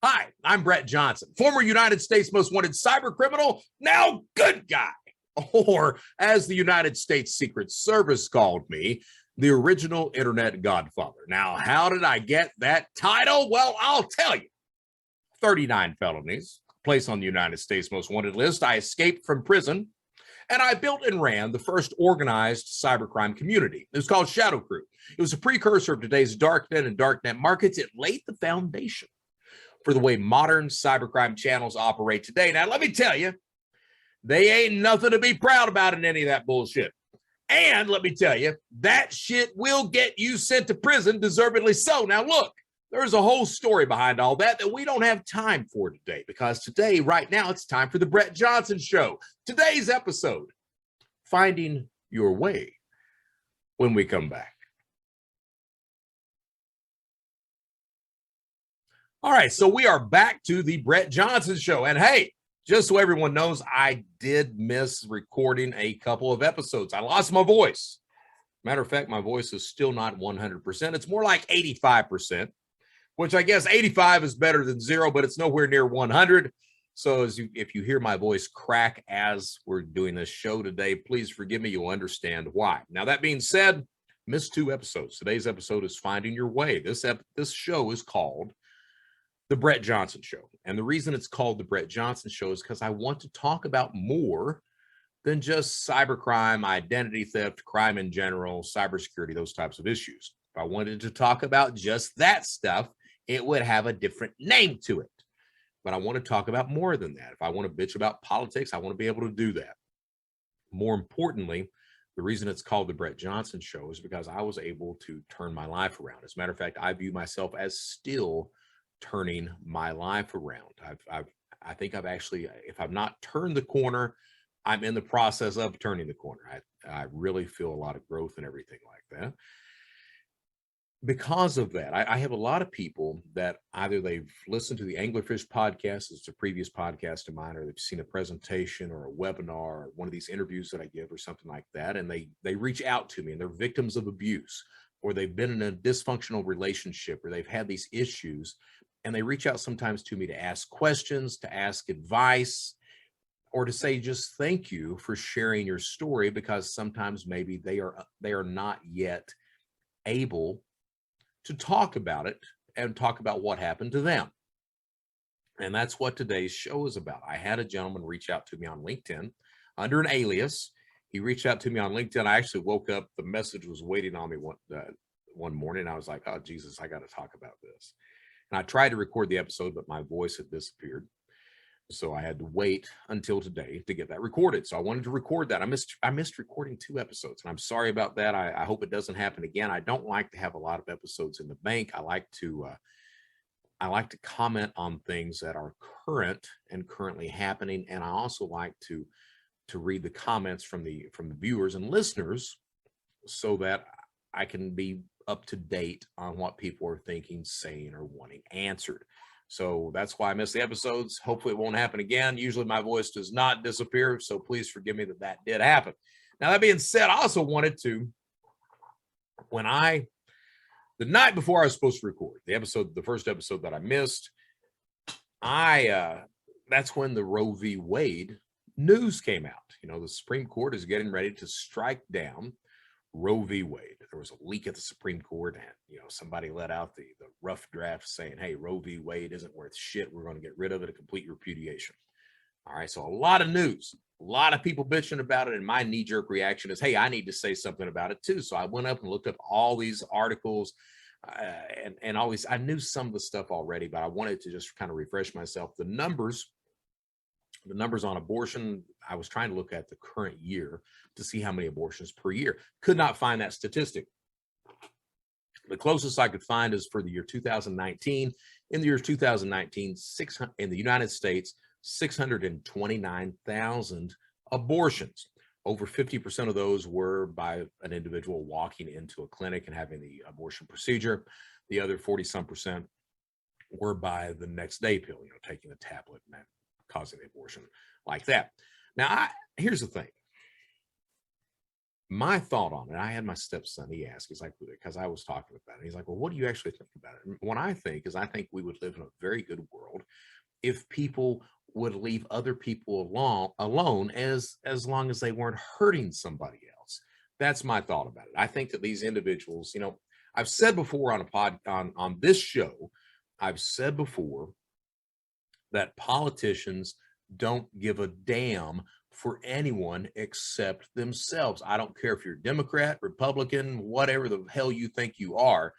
Hi, I'm Brett Johnson, former United States most wanted cyber criminal, now good guy. Or, as the United States Secret Service called me, the original internet godfather. Now, how did I get that title? Well, I'll tell you. 39 felonies, place on the United States most wanted list. I escaped from prison, and I built and ran the first organized cybercrime community. It was called Shadow Crew. It was a precursor of today's darknet and darknet markets. It laid the foundation for the way modern cybercrime channels operate today. Now, let me tell you, they ain't nothing to be proud about in any of that bullshit. And let me tell you, that shit will get you sent to prison, deservedly so. Now, look, there's a whole story behind all that we don't have time for today, because today, right now, it's time for the Brett Johnson Show. Today's episode, Finding Your Way, when we come back. All right, so we are back to the Brett Johnson Show. And hey, just so everyone knows, I did miss recording a couple of episodes. I lost my voice. Matter of fact, my voice is still not 100%. It's more like 85%, which I guess 85 is better than 0, but it's nowhere near 100. So if you hear my voice crack as we're doing this show today, please forgive me. You'll understand why. Now, that being said, missed 2 episodes. Today's episode is Finding Your Way. This show is called The Brett Johnson Show. And the reason it's called The Brett Johnson Show is because I want to talk about more than just cybercrime, identity theft, crime in general, cybersecurity, those types of issues. If I wanted to talk about just that stuff, it would have a different name to it. But I want to talk about more than that. If I want to bitch about politics, I want to be able to do that. More importantly, the reason it's called The Brett Johnson Show is because I was able to turn my life around. As a matter of fact, I view myself as still turning my life around. I think I've actually, if I've not turned the corner, I'm in the process of turning the corner. I really feel a lot of growth and everything like that. Because of that, I have a lot of people that either they've listened to the Anglerfish podcast, it's a previous podcast of mine, or they've seen a presentation or a webinar or one of these interviews that I give or something like that, and they reach out to me and they're victims of abuse, or they've been in a dysfunctional relationship, or they've had these issues, and they reach out sometimes to me to ask questions, to ask advice, or to say just thank you for sharing your story, because sometimes maybe they are not yet able to talk about it and talk about what happened to them. And that's what today's show is about. I had a gentleman reach out to me on LinkedIn under an alias. He reached out to me on LinkedIn. I actually woke up, the message was waiting on me one morning. I was like, oh, Jesus, I got to talk about this. And I tried to record the episode, but my voice had disappeared. So I had to wait until today to get that recorded. So I wanted to record that. I missed recording 2 episodes, and I'm sorry about that. I hope it doesn't happen again. I don't like to have a lot of episodes in the bank. I like to comment on things that are current and currently happening, and I also like to read the comments from the viewers and listeners so that I can be up to date on what people are thinking, saying, or wanting answered. So that's why I miss the episodes. Hopefully it won't happen again. Usually my voice does not disappear, so please forgive me that did happen. Now, that being said, I also wanted to, the night before I was supposed to record the first episode that I missed, that's when the Roe v. Wade news came out. You know, the Supreme Court is getting ready to strike down Roe v. Wade. There was a leak at the Supreme Court, and somebody let out the rough draft saying, hey, Roe v. Wade isn't worth shit. We're going to get rid of it, a complete repudiation. All right, so a lot of news, a lot of people bitching about it, and my knee-jerk reaction is, hey, I need to say something about it too. So I went up and looked up all these articles, and always, I knew some of the stuff already, but I wanted to just kind of refresh myself. The numbers on abortion, I was trying to look at the current year to see how many abortions per year. Could not find that statistic. The closest I could find is for the year 2019. In the year 2019, in the United States, 629,000 abortions. Over 50% of those were by an individual walking into a clinic and having the abortion procedure. The other 40-some% were by the next day pill, taking the tablet and causing the abortion like that. Now, here's the thing. My thought on it, I had my stepson, he asked, he's like, because I was talking about it. He's like, well, what do you actually think about it? And what I think is, I think we would live in a very good world if people would leave other people alone as long as they weren't hurting somebody else. That's my thought about it. I think that these individuals, I've said before on a on this show, I've said before that politicians don't give a damn for anyone except themselves. I don't care if you're Democrat, Republican, whatever the hell you think you are.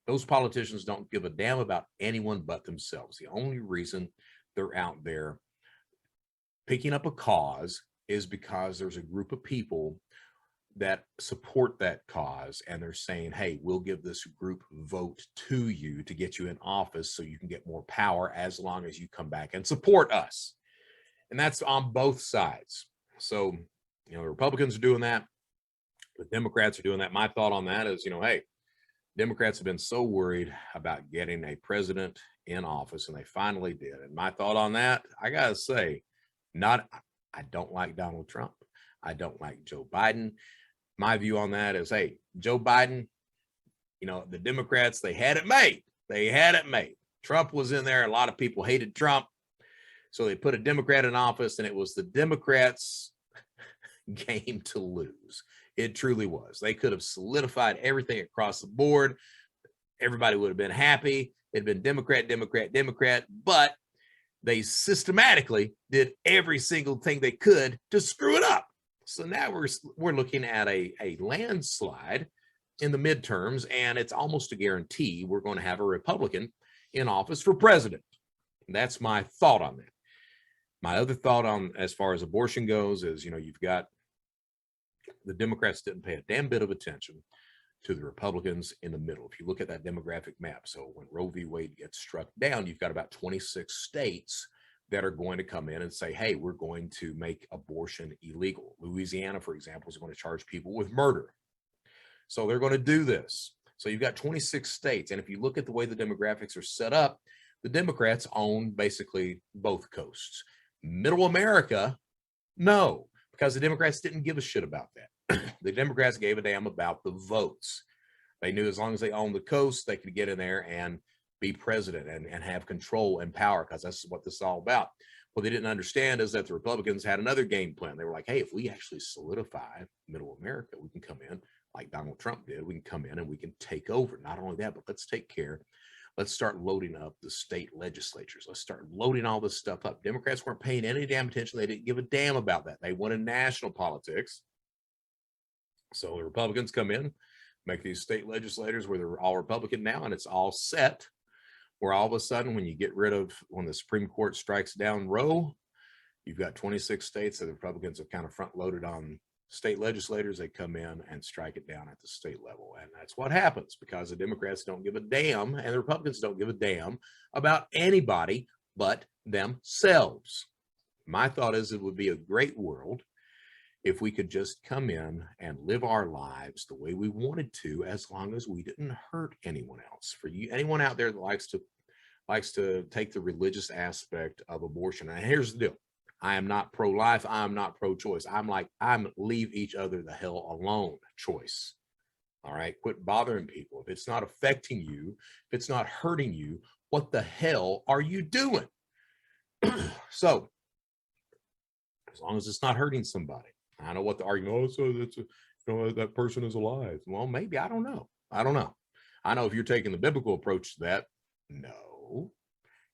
Those politicians don't give a damn about anyone but themselves. The only reason they're out there picking up a cause is because there's a group of people that support that cause, and they're saying, hey, we'll give this group vote to you to get you in office so you can get more power as long as you come back and support us. And that's on both sides. So, the Republicans are doing that. The Democrats are doing that. My thought on that is, hey, Democrats have been so worried about getting a president in office, and they finally did. And my thought on that, I got to say, I don't like Donald Trump. I don't like Joe Biden. My view on that is, hey, Joe Biden, the Democrats, they had it made. They had it made. Trump was in there. A lot of people hated Trump. So they put a Democrat in office, and it was the Democrats' game to lose. It truly was. They could have solidified everything across the board. Everybody would have been happy. It'd been Democrat, Democrat, Democrat, but they systematically did every single thing they could to screw it up. So now we're looking at a landslide in the midterms, and it's almost a guarantee we're going to have a Republican in office for president. And that's my thought on that. My other thought on as far as abortion goes is, you've got the Democrats didn't pay a damn bit of attention to the Republicans in the middle. If you look at that demographic map, so when Roe v. Wade gets struck down, you've got about 26 states that are going to come in and say, hey, we're going to make abortion illegal. Louisiana, for example, is going to charge people with murder. So they're going to do this. So you've got 26 states. And if you look at the way the demographics are set up, the Democrats own basically both coasts. Middle America, no, because the Democrats didn't give a shit about that. The Democrats gave a damn about the votes. They knew as long as they owned the coast, they could get in there and be president and have control and power, because that's what this is all about. What they didn't understand is that the Republicans had another game plan. They were like, hey, if we actually solidify middle America, we can come in like Donald Trump did. We can come in and we can take over. Not only that, but let's take care. Let's start loading up the state legislatures. Let's start loading all this stuff up. Democrats weren't paying any damn attention. They didn't give a damn about that. They wanted national politics. So the Republicans come in, make these state legislators where they're all Republican now, and it's all set. Where all of a sudden, when the Supreme Court strikes down Roe, you've got 26 states that the Republicans have kind of front loaded on state legislators. They come in and strike it down at the state level. And that's what happens because the Democrats don't give a damn and the Republicans don't give a damn about anybody but themselves. My thought is it would be a great world if we could just come in and live our lives the way we wanted to, as long as we didn't hurt anyone else. For you, anyone out there that likes to take the religious aspect of abortion. And here's the deal. I am not pro-life. I'm not pro-choice. I'm leave each other the hell alone choice. All right. Quit bothering people. If it's not affecting you, if it's not hurting you, what the hell are you doing? So as long as it's not hurting somebody. I know what the argument, so that's that person is alive. Well, maybe, I don't know. I know if you're taking the biblical approach to that, no,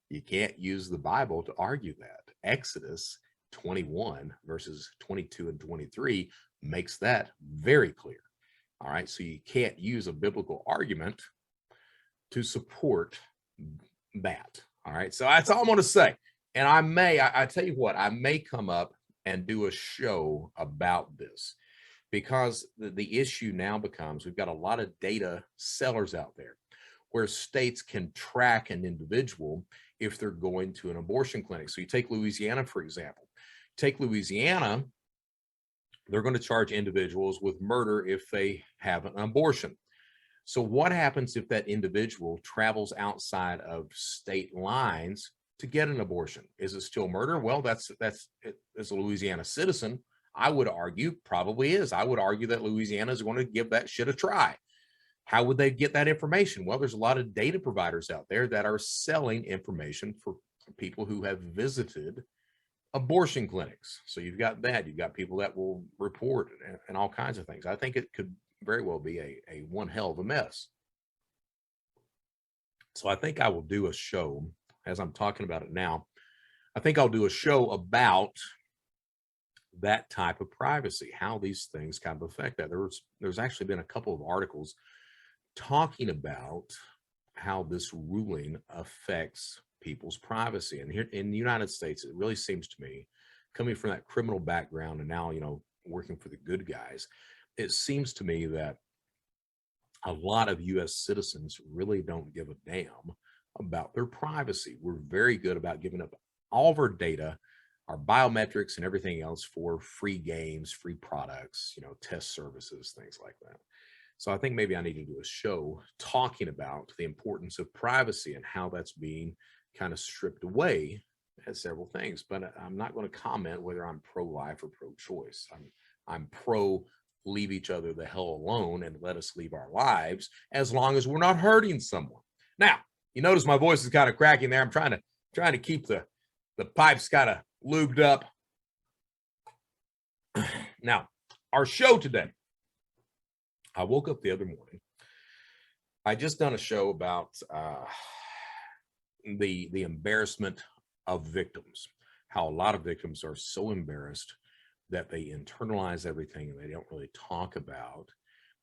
you can't use the Bible to argue that. Exodus 21 verses 22 and 23 makes that very clear. All right. So you can't use a biblical argument to support that. All right. So that's all I'm going to say. And I tell you what, I may come up and do a show about this, because the issue now becomes we've got a lot of data sellers out there where states can track an individual if they're going to an abortion clinic. So you take Louisiana, for example. Take Louisiana, they're going to charge individuals with murder if they have an abortion. So what happens if that individual travels outside of state lines to get an abortion? Is it still murder? Well, that's as a Louisiana citizen, I would argue probably is. I would argue that Louisiana is going to give that shit a try. How would they get that information? Well, there's a lot of data providers out there that are selling information for people who have visited abortion clinics. So you've got that. You've got people that will report and all kinds of things. I think it could very well be a one hell of a mess. So I think I will do a show, as I'm talking about it now, I think I'll do a show about that type of privacy, how these things kind of affect that. There's actually been a couple of articles talking about how this ruling affects people's privacy. And here in the United States, it really seems to me, coming from that criminal background and now, working for the good guys, it seems to me that a lot of US citizens really don't give a damn about their privacy. We're very good about giving up all of our data, our biometrics and everything else for free games, free products, test services, things like that. So I think maybe I need to do a show talking about the importance of privacy and how that's being kind of stripped away at several things. But I'm not going to comment whether I'm pro-life or pro-choice. I'm pro leave each other the hell alone and let us live our lives as long as we're not hurting someone. Now, you notice my voice is kind of cracking there. I'm trying to keep the pipes kind of lubed up. Now, our show today, I woke up the other morning. I just done a show about the embarrassment of victims, how a lot of victims are so embarrassed that they internalize everything and they don't really talk about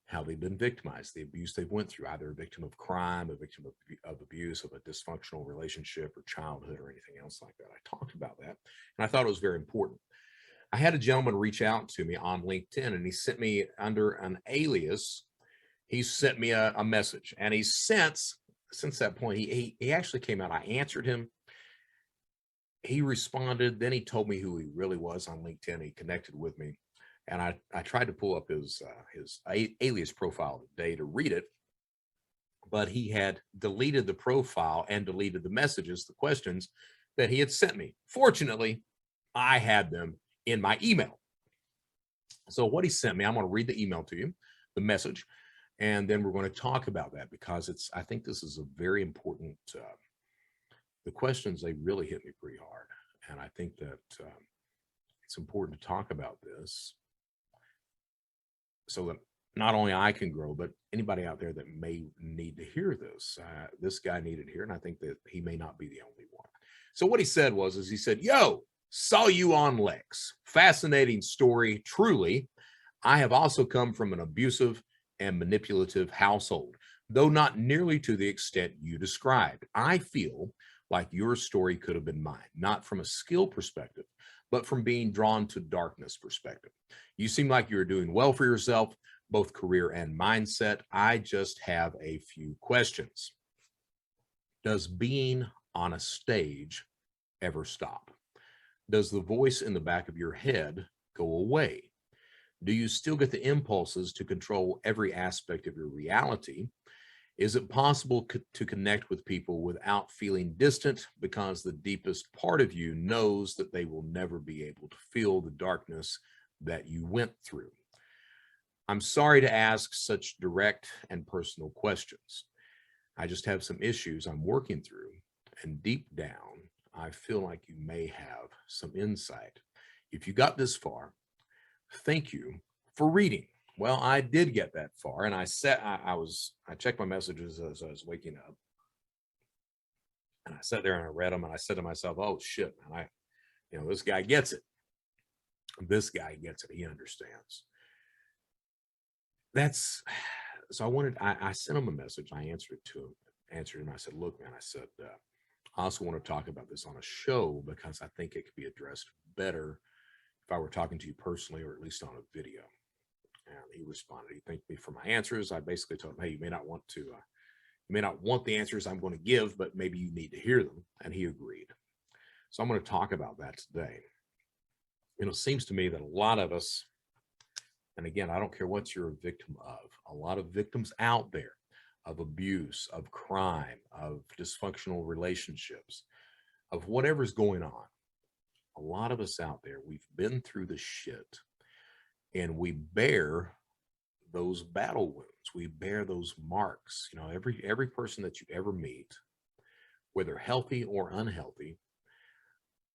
how they've been victimized, the abuse they've went through, either a victim of crime, a victim of abuse, of a dysfunctional relationship or childhood or anything else like that. I talked about that and I thought it was very important. I had a gentleman reach out to me on LinkedIn and he sent me under an alias. He sent me a message and he's since that point, he actually came out. I answered him. He responded. Then he told me who he really was on LinkedIn. He connected with me. And I tried to pull up his alias profile today to read it, but he had deleted the profile and deleted the messages, the questions that he had sent me. Fortunately, I had them in my email. So what he sent me, I'm going to read the email to you, the message, and then we're going to talk about that because I think this is a very important, the questions, they really hit me pretty hard. And I think that it's important to talk about this so that not only I can grow, but anybody out there that may need to hear this. This guy needed to hear, and I think that he may not be the only one. So what he said he said, "Yo, saw you on Lex. Fascinating story, truly. I have also come from an abusive and manipulative household, though not nearly to the extent you described. I feel like your story could have been mine, not from a skill perspective, but from being drawn to darkness perspective. You seem like you're doing well for yourself, both career and mindset. I just have a few questions. Does being on a stage ever stop? Does the voice in the back of your head go away? Do you still get the impulses to control every aspect of your reality? Is it possible to connect with people without feeling distant because the deepest part of you knows that they will never be able to feel the darkness that you went through? I'm sorry to ask such direct and personal questions. I just have some issues I'm working through, and deep down, I feel like you may have some insight. If you got this far, thank you for reading." Well, I did get that far, and I checked my messages as I was waking up, and I sat there and I read them, and I said to myself, "Oh shit, man! This guy gets it. This guy gets it. He understands." So I sent him a message. I answered him. I said, "Look, man," I said, "I also want to talk about this on a show because I think it could be addressed better if I were talking to you personally, or at least on a video." And he responded. He thanked me for my answers. I basically told him, "Hey, you may not want the answers I'm going to give, but maybe you need to hear them." And he agreed. So I'm going to talk about that today. It seems to me that a lot of us, and again, I don't care what you're a victim of, a lot of victims out there of abuse, of crime, of dysfunctional relationships, of whatever's going on. A lot of us out there, we've been through the shit and we bear those battle wounds. We bear those marks. You know, every person that you ever meet, whether healthy or unhealthy,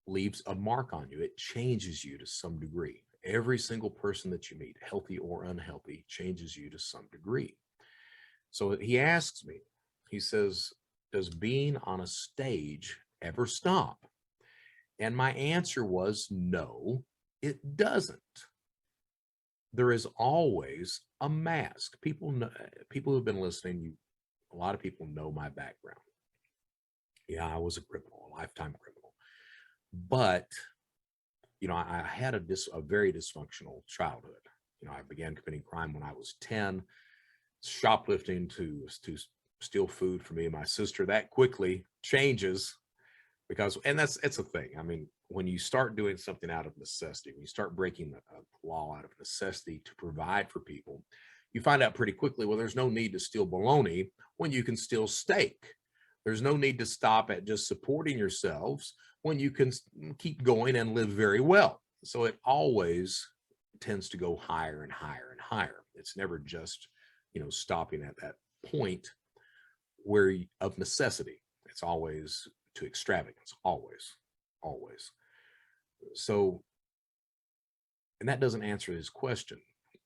leaves a mark on you. It changes you to some degree. Every single person that you meet, healthy or unhealthy, changes you to some degree. So he asks me, he says, does being on a stage ever stop? And my answer was no, it doesn't. There is always a mask. People know, people who've been listening, a lot of people know my background. Yeah, I was a criminal, a lifetime criminal. But, you know, I had a very dysfunctional childhood. You know, I began committing crime when I was 10, shoplifting to steal food for me and my sister. That quickly changes because, and it's a thing. I mean, when you start doing something out of necessity, when you start breaking the law out of necessity to provide for people, you find out pretty quickly, well, there's no need to steal bologna when you can steal steak. There's no need to stop at just supporting yourselves when you can keep going and live very well. So it always tends to go higher and higher and higher. It's never just, you know, stopping at that point where of necessity. It's always to extravagance, always, always. So, and that doesn't answer his question.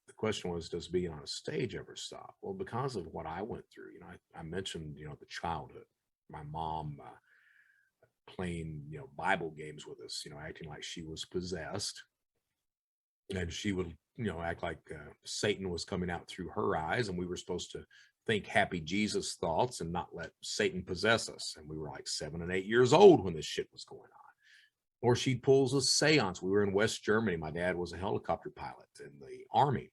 The question was, does being on a stage ever stop? Well, because of what I went through, you know, I mentioned, you know, the childhood, my mom playing, you know, Bible games with us, you know, acting like she was possessed, and she would, you know, act like Satan was coming out through her eyes, and we were supposed to think happy Jesus thoughts and not let Satan possess us. And we were like 7 and 8 years old when this shit was going on. Or she'd pulls a seance. We were in West Germany. My dad was a helicopter pilot in the Army.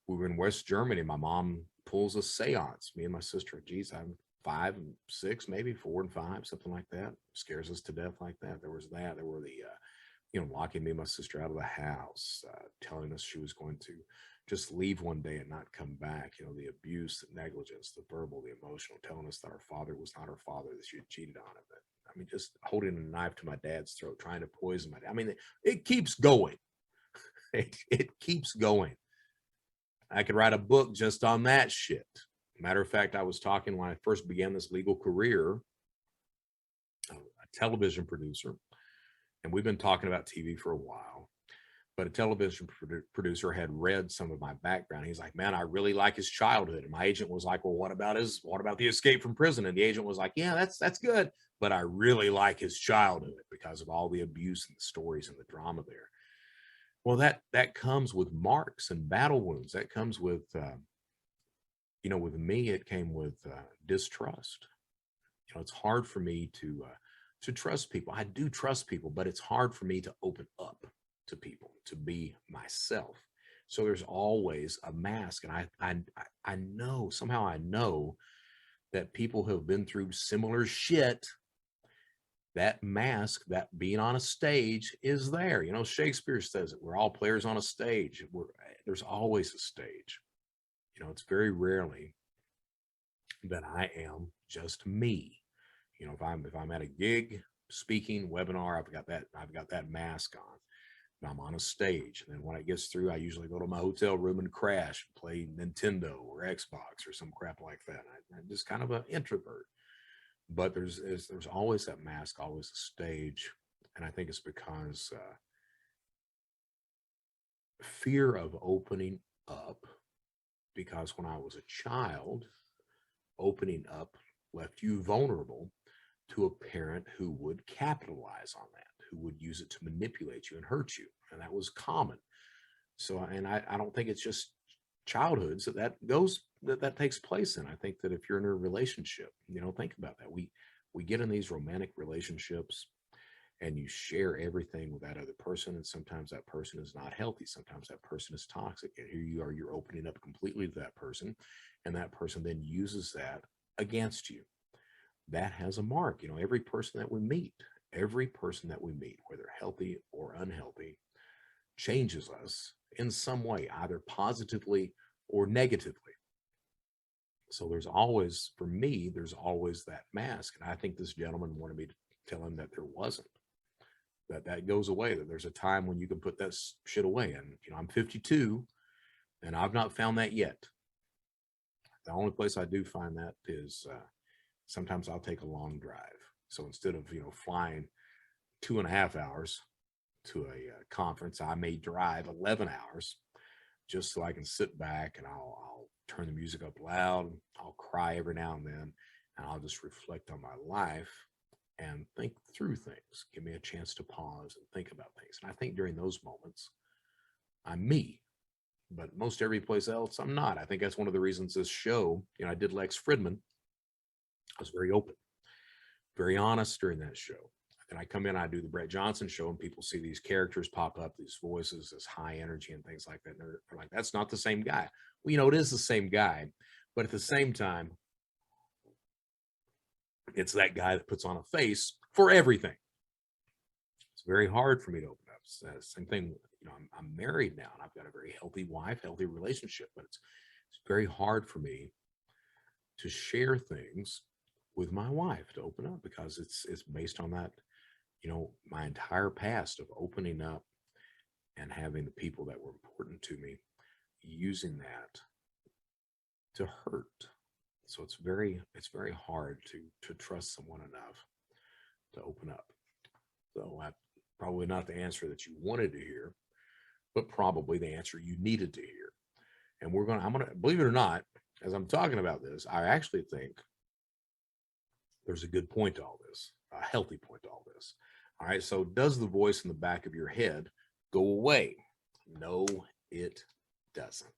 We were in West Germany. My mom pulls a seance. Me and my sister, geez, I'm 5 and 6, maybe 4 and 5, something like that. Scares us to death like that. There was that. There were the, you know, locking me and my sister out of the house, telling us she was going to just leave one day and not come back. You know, the abuse, the negligence, the verbal, the emotional, telling us that our father was not our father, that she had cheated on him. I mean, just holding a knife to my dad's throat, trying to poison my dad. I mean, it keeps going. It keeps going. I could write a book just on that shit. Matter of fact, I was talking when I first began this legal career, a television producer, and we've been talking about TV for a while, but a television producer had read some of my background. He's like, man, I really like his childhood. And my agent was like, well, what about the escape from prison? And the agent was like, yeah, that's good. But I really like his childhood because of all the abuse and the stories and the drama there. Well, that comes with marks and battle wounds. That comes with, you know, with me, it came with distrust. You know, it's hard for me to trust people. I do trust people, but it's hard for me to open up to people, to be myself. So there's always a mask, and I know, somehow I know that people who have been through similar shit, that mask, that being on a stage is there. You know, Shakespeare says it. We're all players on a stage. There's always a stage. You know, it's very rarely that I am just me. You know, if I'm at a gig, speaking, webinar, I've got that mask on. I'm on a stage, and then when it gets through, I usually go to my hotel room and crash, play Nintendo or Xbox or some crap like that. I'm just kind of an introvert, but there's always that mask, always a stage, and I think it's because fear of opening up. Because when I was a child, opening up left you vulnerable to a parent who would capitalize on that, who would use it to manipulate you and hurt you. And that was common. So, and I don't think it's just childhoods that takes place in. I think that if you're in a relationship, you know, think about that. We get in these romantic relationships and you share everything with that other person. And sometimes that person is not healthy. Sometimes that person is toxic. And here you are, you're opening up completely to that person. And that person then uses that against you. That has a mark. You know, every person that we meet, whether healthy or unhealthy, changes us in some way, either positively or negatively. So there's always, for me, there's always that mask. And I think this gentleman wanted me to tell him that there wasn't, that goes away, that there's a time when you can put that shit away. And, you know, I'm 52. And I've not found that yet. The only place I do find that is sometimes I'll take a long drive. So instead of, flying 2.5 hours to a conference, I may drive 11 hours just so I can sit back and I'll turn the music up loud. I'll cry every now and then, and I'll just reflect on my life and think through things. Give me a chance to pause and think about things. And I think during those moments, I'm me. But most every place else, I'm not. I think that's one of the reasons this show, I did Lex Fridman. I was very open, very honest during that show. And I come in, I do the Brett Johnson show, and people see these characters pop up, these voices, this high energy and things like that. And they're like, that's not the same guy. Well, it is the same guy. But at the same time, it's that guy that puts on a face for everything. It's very hard for me to open up. It's the same thing. I'm married now, and I've got a very healthy wife, healthy relationship, but it's very hard for me to share things with my wife, to open up, because it's based on that, my entire past of opening up and having the people that were important to me using that to hurt. So it's very hard to trust someone enough to open up. So that's probably not the answer that you wanted to hear, but probably the answer you needed to hear. And I'm gonna believe it or not, as I'm talking about this, I actually think there's a good point to all this, a healthy point to all this. All right, so does the voice in the back of your head go away? No, it doesn't.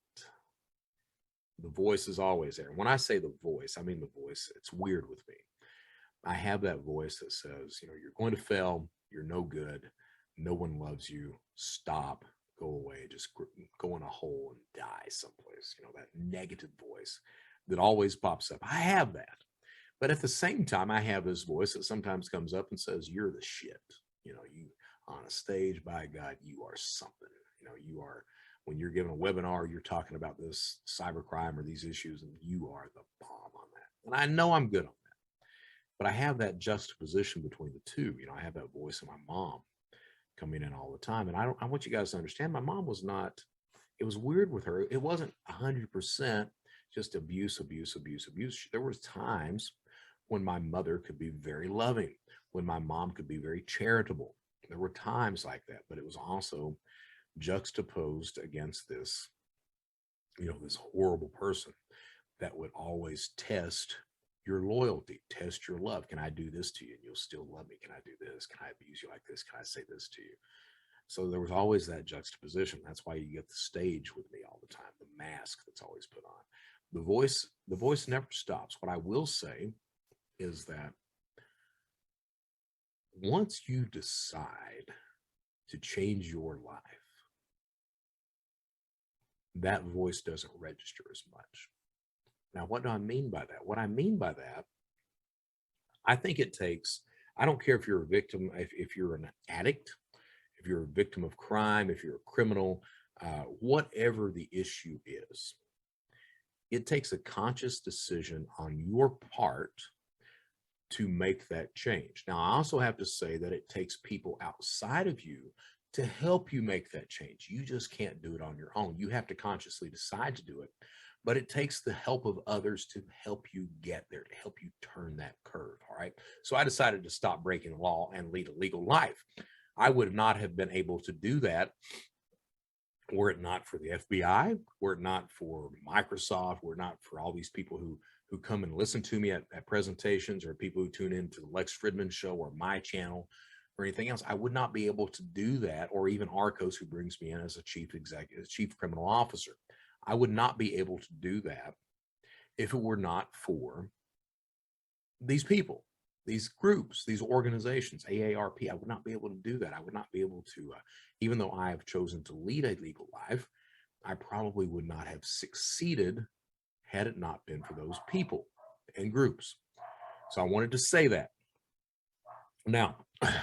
The voice is always there. When I say the voice, I mean the voice. It's weird with me. I have that voice that says, you're going to fail. You're no good. No one loves you. Stop. Go away. Just go in a hole and die someplace. That negative voice that always pops up. I have that. But at the same time, I have this voice that sometimes comes up and says, you're the shit. You on a stage, by God, you are something. You are, when you're giving a webinar, you're talking about this cybercrime or these issues, and you are the bomb on that. And I know I'm good on that. But I have that juxtaposition between the two. I have that voice of my mom coming in all the time. And I want you guys to understand, my mom was not, it was weird with her. It wasn't 100% just abuse. There was times when my mother could be very loving, when my mom could be very charitable. There were times like that, but it was also juxtaposed against this, this horrible person that would always test your loyalty, test your love. Can I do this to you and you'll still love me? Can I do this? Can I abuse you like this? Can I say this to you? So there was always that juxtaposition. That's why you get the stage with me all the time, the mask that's always put on. The voice never stops. What I will say is that once you decide to change your life, that voice doesn't register as much. Now, what do I mean by that? What I mean by that, I think it takes, I don't care if you're a victim, if you're an addict, if you're a victim of crime, if you're a criminal, whatever the issue is, it takes a conscious decision on your part to make that change. Now, I also have to say that it takes people outside of you to help you make that change. You just can't do it on your own. You have to consciously decide to do it, but it takes the help of others to help you get there, to help you turn that curve. All right. So I decided to stop breaking the law and lead a legal life. I would not have been able to do that were it not for the FBI, were it not for Microsoft, were it not for all these people who come and listen to me at presentations, or people who tune into the Lex Fridman show or my channel or anything else. I would not be able to do that, or even Arcos, who brings me in as a chief criminal officer. I would not be able to do that if it were not for these people, these groups, these organizations, AARP. I would not be able to do that. I would not be able to, even though I have chosen to lead a legal life, I probably would not have succeeded had it not been for those people and groups. So I wanted to say that. Now, what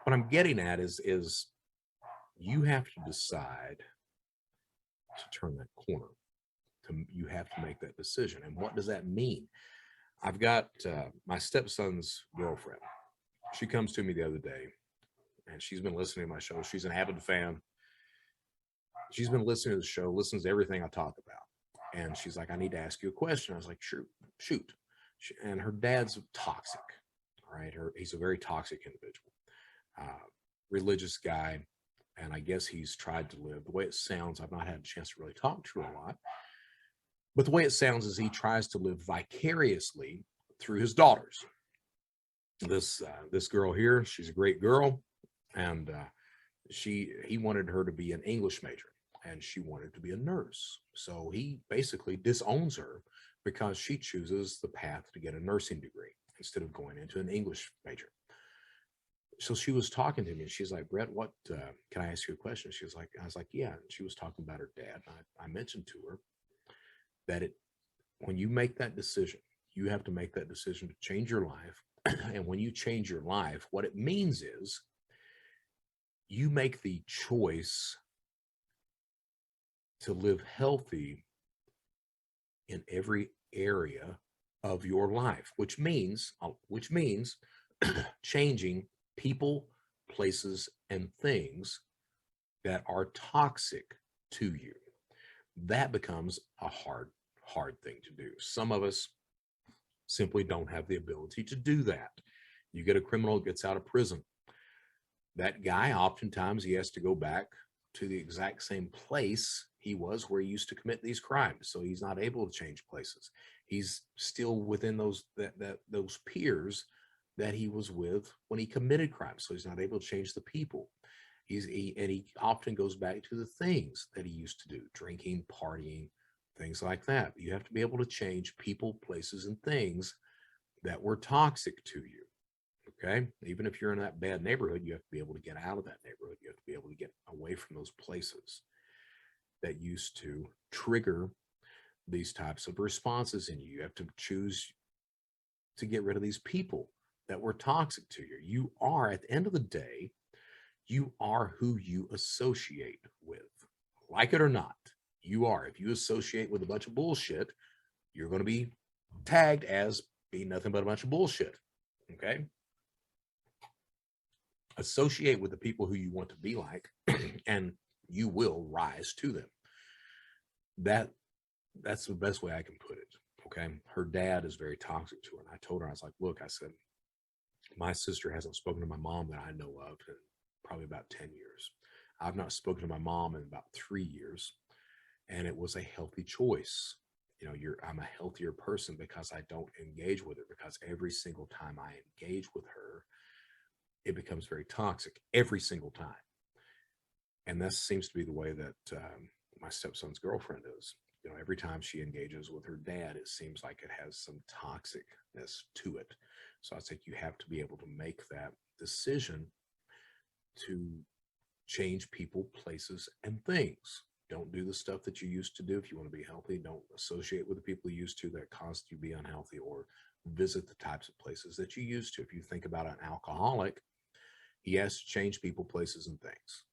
I'm getting at is you have to decide to turn that corner. You have to make that decision. And what does that mean? I've got my stepson's girlfriend. She comes to me the other day, and she's been listening to my show. She's an avid fan. she's been listening to the show, listens to everything I talk about. And she's like, I need to ask you a question. I was like, sure, shoot. And her dad's toxic, right? He's a very toxic individual, religious guy. And I guess he's tried to live the way it sounds. I've not had a chance to really talk to her a lot, but the way it sounds is he tries to live vicariously through his daughters. This girl here, she's a great girl, and he wanted her to be an English major, and she wanted to be a nurse. So he basically disowns her because she chooses the path to get a nursing degree instead of going into an English major. So she was talking to me, and she's like, Brett, what can I ask you a question? She was like, I was like, yeah. And she was talking about her dad. I mentioned to her that when you make that decision, you have to make that decision to change your life. And when you change your life, what it means is you make the choice to live healthy in every area of your life, which means changing people, places, and things that are toxic to you. That becomes a hard thing to do. Some of us simply don't have the ability to do that. You get a criminal who gets out of prison. That guy, oftentimes, he has to go back to the exact same place he was where he used to commit these crimes. So he's not able to change places. He's still within those peers that he was with when he committed crimes. So he's not able to change the people. He often goes back to the things that he used to do, drinking, partying, things like that. You have to be able to change people, places, and things that were toxic to you. Okay. Even if you're in that bad neighborhood, you have to be able to get out of that neighborhood. You have to be able to get away from those places that used to trigger these types of responses in you. You have to choose to get rid of these people that were toxic to you. You are, at the end of the day, you are who you associate with. Like it or not, you are. If you associate with a bunch of bullshit, you're going to be tagged as being nothing but a bunch of bullshit. Okay? Associate with the people who you want to be like, and you will rise to them. That's the best way I can put it. Okay. Her dad is very toxic to her. And I told her, I was like, look, I said, my sister hasn't spoken to my mom that I know of in probably about 10 years. I've not spoken to my mom in about 3 years. And it was a healthy choice. You know, I'm a healthier person because I don't engage with her, because every single time I engage with her, it becomes very toxic every single time. And that seems to be the way that my stepson's girlfriend is. You know, every time she engages with her dad, it seems like it has some toxicness to it. So I think you have to be able to make that decision to change people, places, and things. Don't do the stuff that you used to do if you want to be healthy. Don't associate with the people you used to that caused you to be unhealthy, or visit the types of places that you used to. If you think about an alcoholic, he has to change people, places, and things.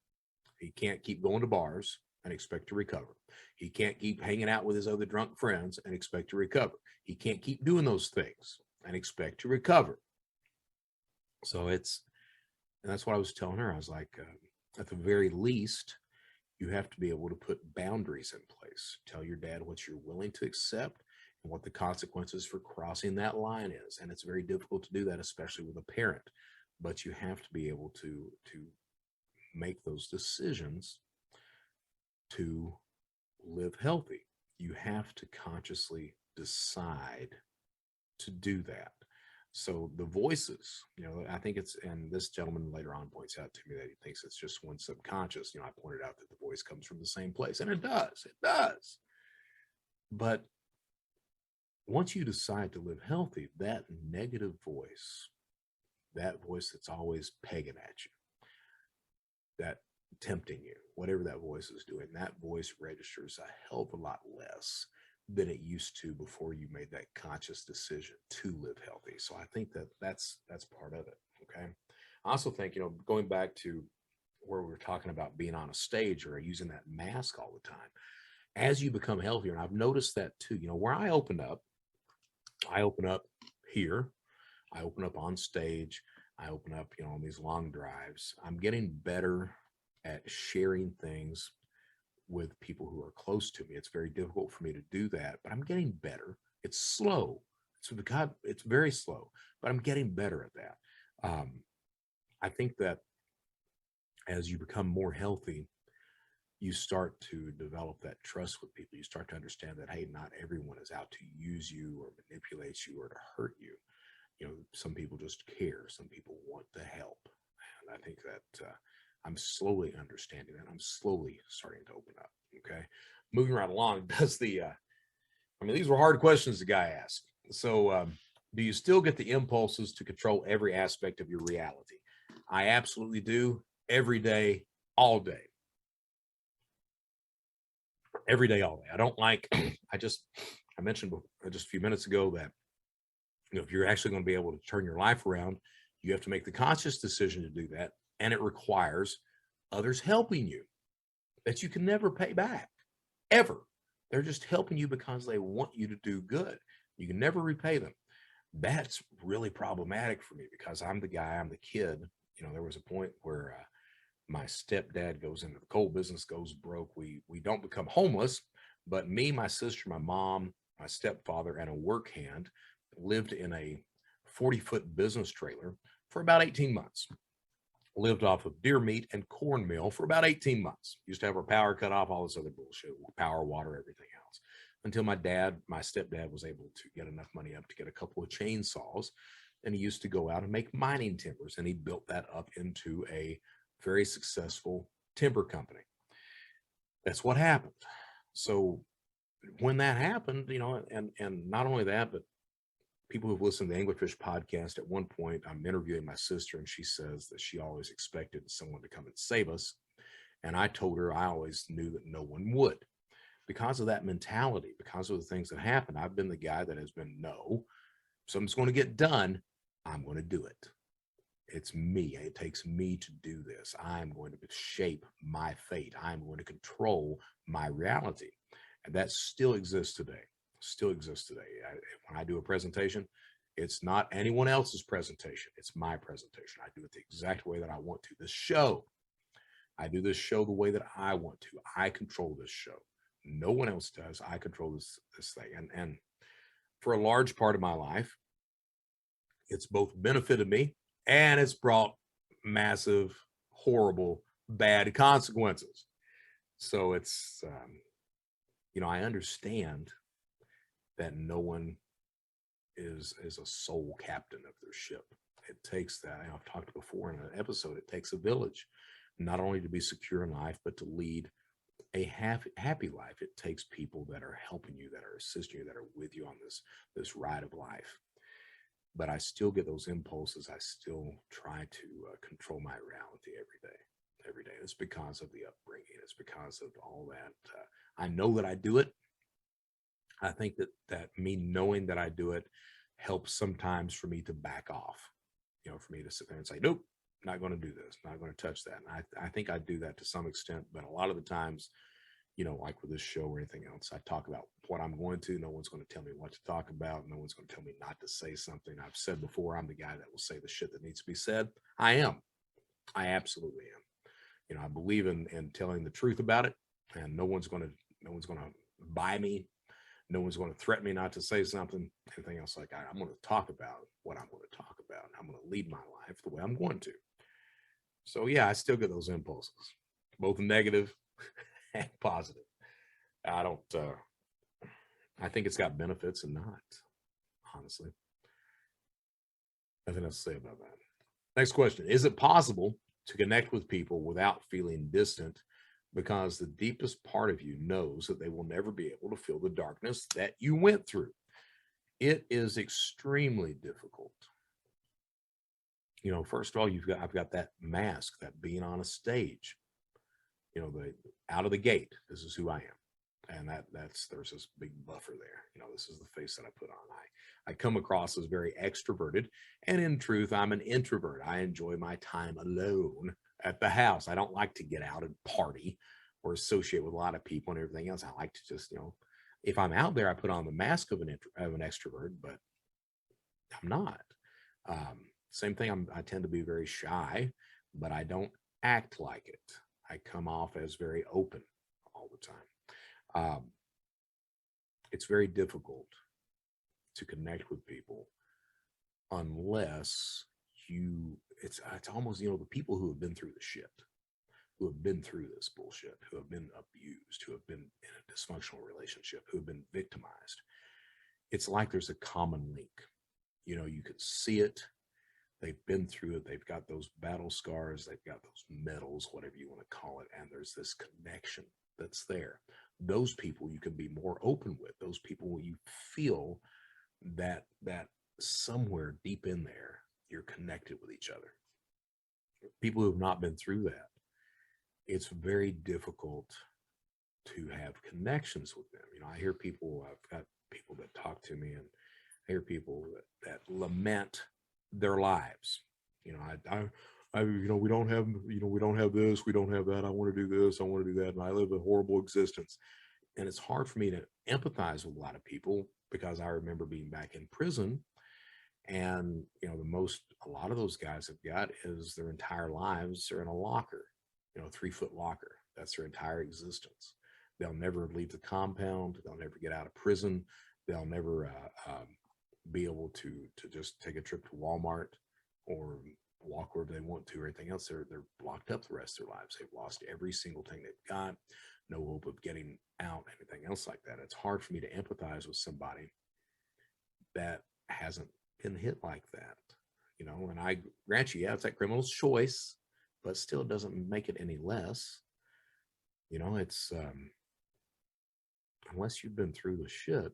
He can't keep going to bars and expect to recover. He can't keep hanging out with his other drunk friends and expect to recover. He can't keep doing those things and expect to recover. So and that's what I was telling her. I was like, at the very least, you have to be able to put boundaries in place. Tell your dad what you're willing to accept and what the consequences for crossing that line is. And it's very difficult to do that, especially with a parent. But you have to be able to make those decisions to live healthy. You have to consciously decide to do that. So the voices, you know, I think and this gentleman later on points out to me that he thinks it's just one subconscious. You know, I pointed out that the voice comes from the same place, and it does. But once you decide to live healthy, that negative voice, that voice that's always pegging at you, that tempting you, whatever that voice is doing, that voice registers a hell of a lot less than it used to before you made that conscious decision to live healthy. So I think that's part of it. Okay. I also think, you know, going back to where we were talking about being on a stage or using that mask all the time, as you become healthier, and I've noticed that too, you know, where I open up here, I open up on stage, I open up, you know, on these long drives. I'm getting better at sharing things with people who are close to me. It's very difficult for me to do that, but I'm getting better. It's slow. It's very slow, but I'm getting better at that. I think that as you become more healthy, you start to develop that trust with people. You start to understand that, hey, not everyone is out to use you or manipulate you or to hurt you. Some people just care. Some people want to help. And I think that I'm slowly understanding that. I'm slowly starting to open up. Okay. Moving right along, these were hard questions the guy asked. So, do you still get the impulses to control every aspect of your reality? I absolutely do. Every day, all day. Every day, all day. I don't like, I mentioned just a few minutes ago that, if you're actually going to be able to turn your life around, you have to make the conscious decision to do that. And it requires others helping you that you can never pay back, ever. They're just helping you because they want you to do good. You can never repay them. That's really problematic for me because I'm the guy, I'm the kid. There was a point where my stepdad goes into the coal business, goes broke. We don't become homeless, but me, my sister, my mom, my stepfather, and a work hand lived in a 40-foot business trailer for about 18 months. Lived off of deer meat and cornmeal for about 18 months. Used to have our power cut off, all this other bullshit, power, water, everything else. Until my stepdad was able to get enough money up to get a couple of chainsaws. And he used to go out and make mining timbers. And he built that up into a very successful timber company. That's what happened. So when that happened, and not only that, but people who've listened to the Anglerfish podcast, at one point I'm interviewing my sister and she says that she always expected someone to come and save us. And I told her I always knew that no one would. Because of that mentality, because of the things that happen, I've been the guy that has been, no, if something's going to get done, I'm going to do it. It's me. It takes me to do this. I'm going to shape my fate. I'm going to control my reality. And that still exists today. When I do a presentation, it's not anyone else's presentation. It's my presentation. I do it the exact way that I want to. I do this show the way that I want to. I control this show. No one else does. I control this thing. And for a large part of my life, it's both benefited me and it's brought massive, horrible, bad consequences. So it's, I understand that no one is a sole captain of their ship. It takes that. I've talked before in an episode. It takes a village, not only to be secure in life, but to lead a happy life. It takes people that are helping you, that are assisting you, that are with you on this ride of life. But I still get those impulses. I still try to control my reality every day. It's because of the upbringing. It's because of all that. I know that I do it. I think that me knowing that I do it helps sometimes for me to back off, for me to sit there and say, nope, not going to do this, not going to touch that. And I think I do that to some extent, but a lot of the times, like with this show or anything else, I talk about what I'm going to. No one's going to tell me what to talk about. No one's going to tell me not to say something. I've said before, I'm the guy that will say the shit that needs to be said. I am. I absolutely am. I believe in telling the truth about it, and no one's going to buy me. No one's going to threaten me not to say something, anything else like that. I'm going to talk about what I'm going to talk about. I'm going to lead my life the way I'm going to. So yeah, I still get those impulses, both negative and positive. I don't, I think it's got benefits and not, honestly. Nothing else to say about that. Next question. Is it possible to connect with people without feeling distant, because the deepest part of you knows that they will never be able to feel the darkness that you went through? It is extremely difficult. First of all, I've got that mask, that being on a stage, out of the gate, this is who I am. And there's this big buffer there. This is the face that I put on. I come across as very extroverted, and in truth, I'm an introvert. I enjoy my time alone at the house. I don't like to get out and party or associate with a lot of people and everything else. I like to just, if I'm out there, I put on the mask of an extrovert, but I'm not. Same thing. I tend to be very shy, but I don't act like it. I come off as very open all all the time. It's very difficult to connect with people unless it's almost, the people who have been through the shit, who have been through this bullshit, who have been abused, who have been in a dysfunctional relationship, who have been victimized. It's like there's a common link. You could see it. They've been through it. They've got those battle scars. They've got those medals, whatever you want to call it. And there's this connection that's there. Those people you can be more open with. Those people you feel that somewhere deep in there, you're connected with each other. People who have not been through that, it's very difficult to have connections with them. I hear people, I've got people that talk to me, and I hear people that lament their lives. We don't have, we don't have this, we don't have that. I want to do this, I want to do that, and I live a horrible existence. And it's hard for me to empathize with a lot of people because I remember being back in prison, and a lot of those guys have got is their entire lives are in a locker, 3-foot locker. That's their entire existence. They'll never leave the compound. They'll never get out of prison. They'll never be able to just take a trip to Walmart or walk wherever they want to or anything else. They're locked up the rest of their lives. They've lost every single thing they've got. No hope of getting out, anything else like that. It's hard for me to empathize with somebody that hasn't been hit like that, and I grant you, yeah, it's that criminal's choice, but still it doesn't make it any less. It's unless you've been through the shit,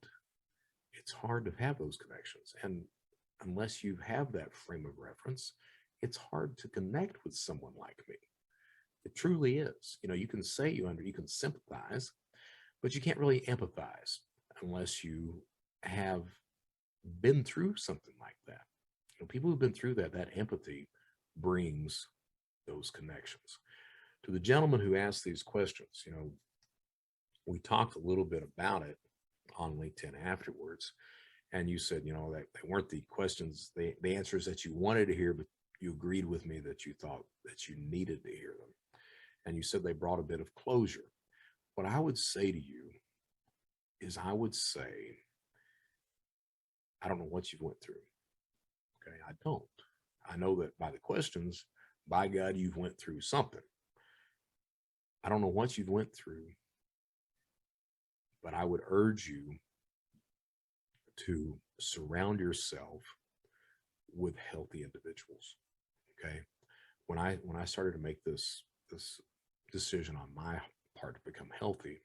it's hard to have those connections. And unless you have that frame of reference, it's hard to connect with someone like me. It truly is. You can say you can sympathize, but you can't really empathize unless you have been through something like that. People who've been through that empathy brings those connections. To the gentleman who asked these questions, we talked a little bit about it on LinkedIn afterwards, and you said, that they weren't the questions, the answers that you wanted to hear, but you agreed with me that you thought that you needed to hear them. And you said they brought a bit of closure. What I would say to you is I don't know what you've went through. Okay, I don't. I know that by the questions, by God, you've went through something. I don't know what you've went through, but I would urge you to surround yourself with healthy individuals. Okay. When I started to make this decision on my part to become healthy,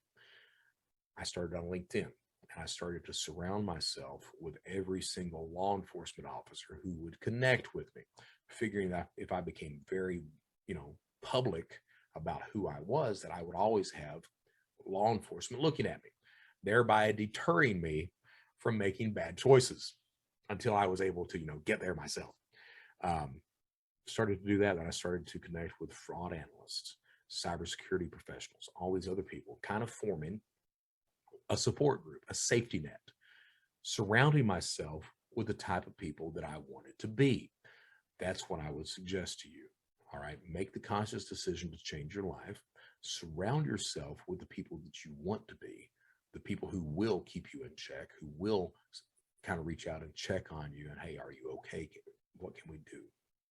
I started on LinkedIn, and I started to surround myself with every single law enforcement officer who would connect with me, figuring that if I became very, public about who I was, that I would always have law enforcement looking at me, thereby deterring me from making bad choices until I was able to, get there myself. Started to do that. Then I started to connect with fraud analysts, cybersecurity professionals, all these other people, kind of forming a support group, a safety net, surrounding myself with the type of people that I wanted to be. That's what I would suggest to you. All right. Make the conscious decision to change your life. Surround yourself with the people that you want to be, the people who will keep you in check, who will kind of reach out and check on you. And, hey, are you okay? What can we do?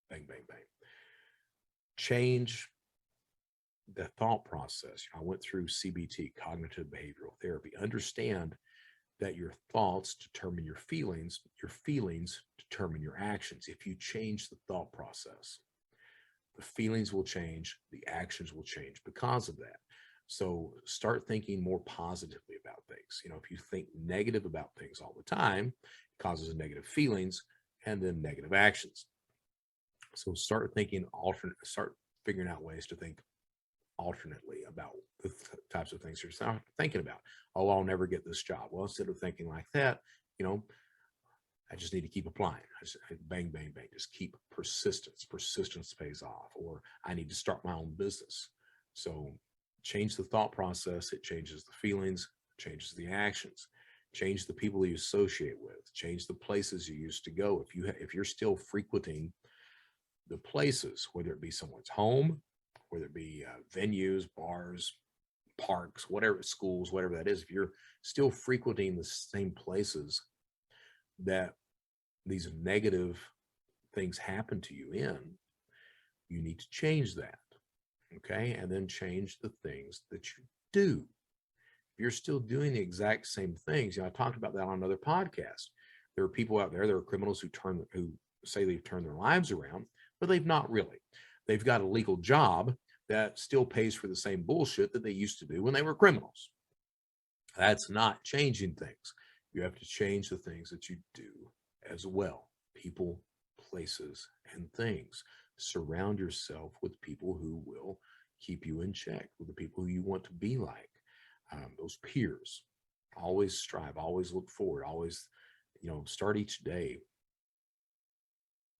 Bang, bang, bang. Change the thought process. I went through CBT, cognitive behavioral therapy. Understand that your thoughts determine your feelings determine your actions. If you change the thought process, the feelings will change, the actions will change because of that. So start thinking more positively about things. If you think negative about things all the time, it causes negative feelings and then negative actions. So start thinking start figuring out ways to think alternately about the types of things you're thinking about. Oh, I'll never get this job. Well, instead of thinking like that, I just need to keep applying. Bang, bang, bang. Just keep persistence. Persistence pays off. Or I need to start my own business. So change the thought process. It changes the feelings, changes the actions, change the people you associate with, change the places you used to go. If you're still frequenting the places, whether it be someone's home, whether it be venues, bars, parks, whatever, schools, whatever that is, if you're still frequenting the same places that these negative things happen to you in, you need to change that. Okay. And then change the things that you do. If you're still doing the exact same things, I talked about that on another podcast. There are people out there, there are criminals who say they've turned their lives around, but they've not really. They've got a legal job that still pays for the same bullshit that they used to do when they were criminals. That's not changing things. You have to change the things that you do as well. People, places, and things. Surround yourself with people who will keep you in check, with the people who you want to be like, those peers. Always strive, always look forward, always, start each day.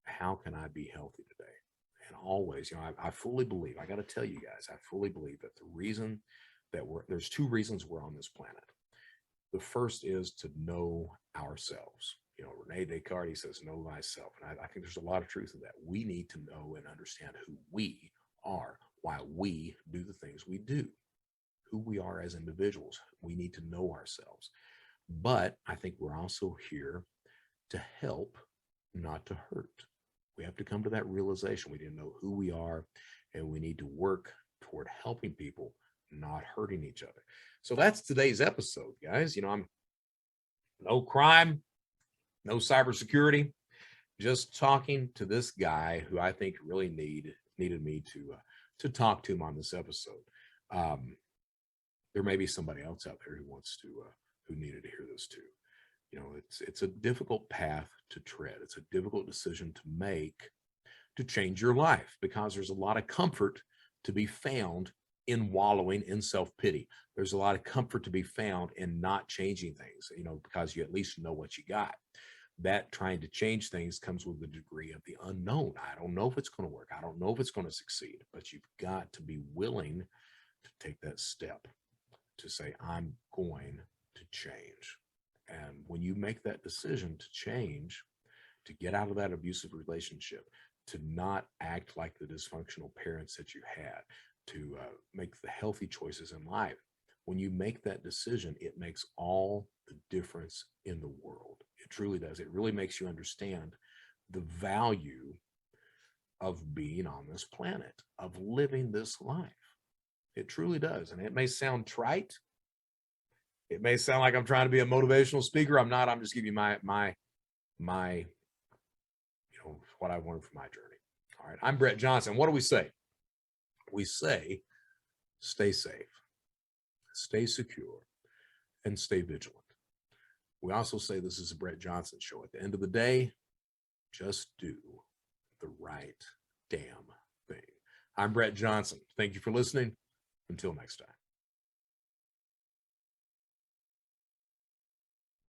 How can I be healthy today? And always, I fully believe, I got to tell you guys, I fully believe that the reason that there's two reasons we're on this planet. The first is to know ourselves. Rene Descartes, he says, know thyself. And I think there's a lot of truth in that. We need to know and understand who we are, why we do the things we do, who we are as individuals. We need to know ourselves. But I think we're also here to help, not to hurt. We have to come to that realization. We need to know who we are, and we need to work toward helping people, not hurting each other. So that's today's episode, guys. I'm no crime, no cybersecurity, just talking to this guy who I think really needed me to talk to him on this episode. There may be somebody else out there who needed to hear this too. It's a difficult path to tread. It's a difficult decision to make to change your life, because there's a lot of comfort to be found in wallowing in self-pity. There's a lot of comfort to be found in not changing things, because you at least know what you got. That trying to change things comes with a degree of the unknown. I don't know if it's going to work. I don't know if it's going to succeed, but you've got to be willing to take that step to say, I'm going to change. And when you make that decision to change, to get out of that abusive relationship, to not act like the dysfunctional parents that you had, to make the healthy choices in life, when you make that decision, it makes all the difference in the world. It truly does. It really makes you understand the value of being on this planet, of living this life. It truly does. And it may sound trite. It may sound like I'm trying to be a motivational speaker. I'm not. I'm just giving you my what I wanted from my journey. All right. I'm Brett Johnson. What do we say? We say, stay safe, stay secure, and stay vigilant. We also say this is a Brett Johnson show. At the end of the day, just do the right damn thing. I'm Brett Johnson. Thank you for listening. Until next time.